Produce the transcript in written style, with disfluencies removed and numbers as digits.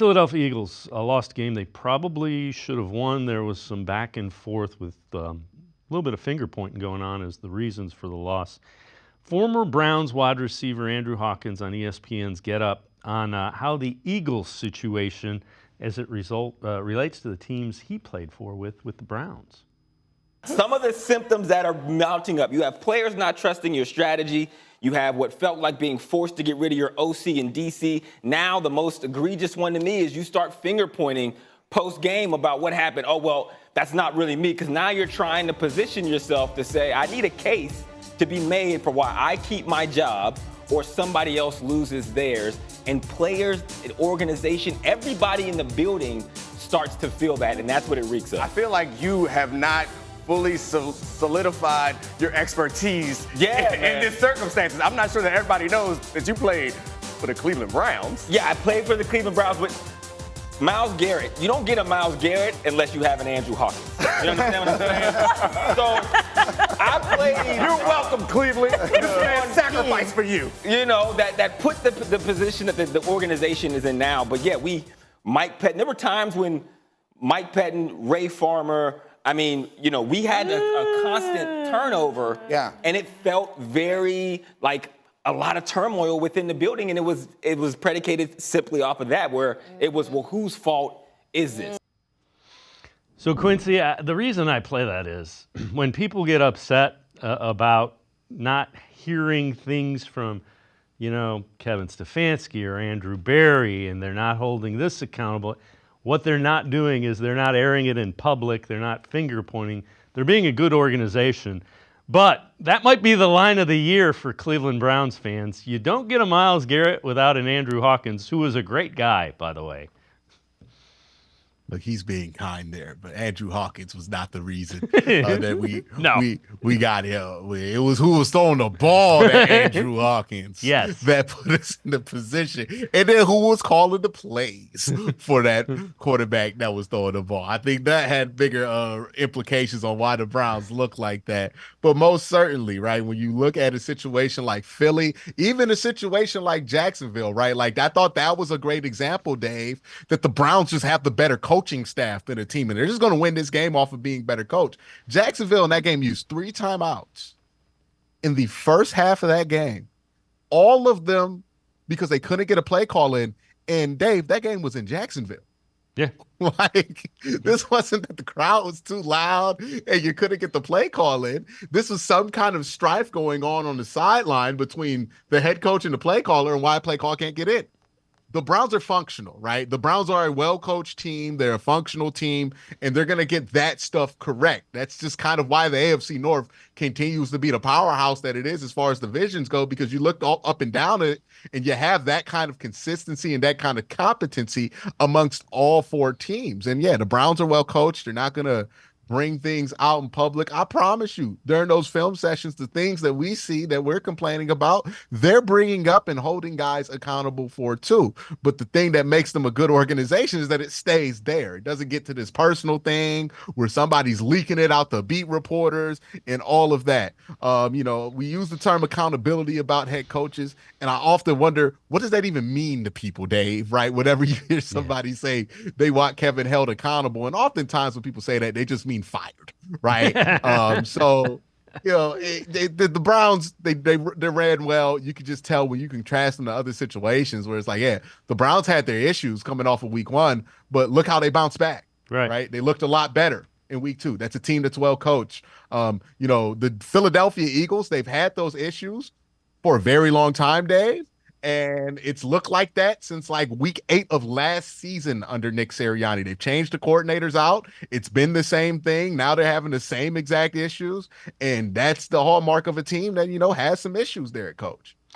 Philadelphia Eagles lost a game they probably should have won. There was some back and forth with a little bit of finger pointing going on as the reasons for the loss. Former Browns wide receiver Andrew Hawkins on ESPN's Get Up on how the Eagles situation as it relates to the teams he played for with the Browns. Some of the symptoms that are mounting up. You have players not trusting your strategy. You have what felt like being forced to get rid of your OC in DC. Now the most egregious one to me is you start finger pointing post-game about what happened. Oh, well, that's not really me, because now you're trying to position yourself to say, I need a case to be made for why I keep my job or somebody else loses theirs. And players, an organization, everybody in the building starts to feel that, and that's what it reeks of. I feel like you have not fully solidified your expertise in these circumstances. I'm not sure that everybody knows that you played for the Cleveland Browns. Yeah, I played for the Cleveland Browns with Myles Garrett. You don't get a Myles Garrett unless you have an Andrew Hawkins. You understand what I'm saying? So I played. You're welcome, Cleveland. This man sacrificed for you. You know, that put the position that the organization is in now. But yeah, Mike Pettin, there were times when Mike Pettin, Ray Farmer, I mean, you know, we had a constant turnover, and it felt very like a lot of turmoil within the building, and it was predicated simply off of that, where it was, well, whose fault is this? So, Quincy, the reason I play that is when people get upset about not hearing things from, you know, Kevin Stefanski or Andrew Berry, and they're not holding this accountable. What they're not doing is they're not airing it in public. They're not finger pointing. They're being a good organization. But that might be the line of the year for Cleveland Browns fans. You don't get a Myles Garrett without an Andrew Hawkins, who was a great guy, by the way. Look, he's being kind there, but Andrew Hawkins was not the reason that we got him. It was who was throwing the ball to Andrew Hawkins. Yes, that put us in the position, and then who was calling the plays for that quarterback that was throwing the ball. I think that had bigger implications on why the Browns look like that. But most certainly, right, when you look at a situation like Philly, even a situation like Jacksonville, right, like I thought that was a great example, Dave, that the Browns just have the better coaching staff than a team, and they're just going to win this game off of being better coached. Jacksonville in that game used 3 timeouts in the first half of that game, all of them because they couldn't get a play call in. And Dave, that game was in Jacksonville. Yeah. Like, this wasn't that the crowd was too loud and you couldn't get the play call in. This was some kind of strife going on the sideline between the head coach and the play caller and why a play call can't get in. The Browns are functional, right? The Browns are a well-coached team. They're a functional team, and they're going to get that stuff correct. That's just kind of why the AFC North continues to be the powerhouse that it is as far as divisions go, because you look all up and down it, and you have that kind of consistency and that kind of competency amongst all 4 teams. And, yeah, the Browns are well-coached. They're not going to bring things out in public. I promise you, during those film sessions, the things that we see that we're complaining about, they're bringing up and holding guys accountable for too. But the thing that makes them a good organization is that it stays there. It doesn't get to this personal thing where somebody's leaking it out to beat reporters and all of that. You know, we use the term accountability about head coaches, and I often wonder, what does that even mean to people, Dave, right? Whenever you hear somebody say they want Kevin held accountable, and oftentimes when people say that, they just mean fired, right? So, you know, the Browns, they ran well. You could just tell when you contrast them to other situations where it's like, yeah, the Browns had their issues coming off of week 1, but look how they bounced back, right? They looked a lot better in week 2. That's a team that's well coached. You know, the Philadelphia Eagles, they've had those issues for a very long time, Dave. And it's looked like that since like week 8 of last season under Nick Sirianni. They've changed the coordinators out. It's been the same thing. Now they're having the same exact issues. And that's the hallmark of a team that, you know, has some issues there at coach.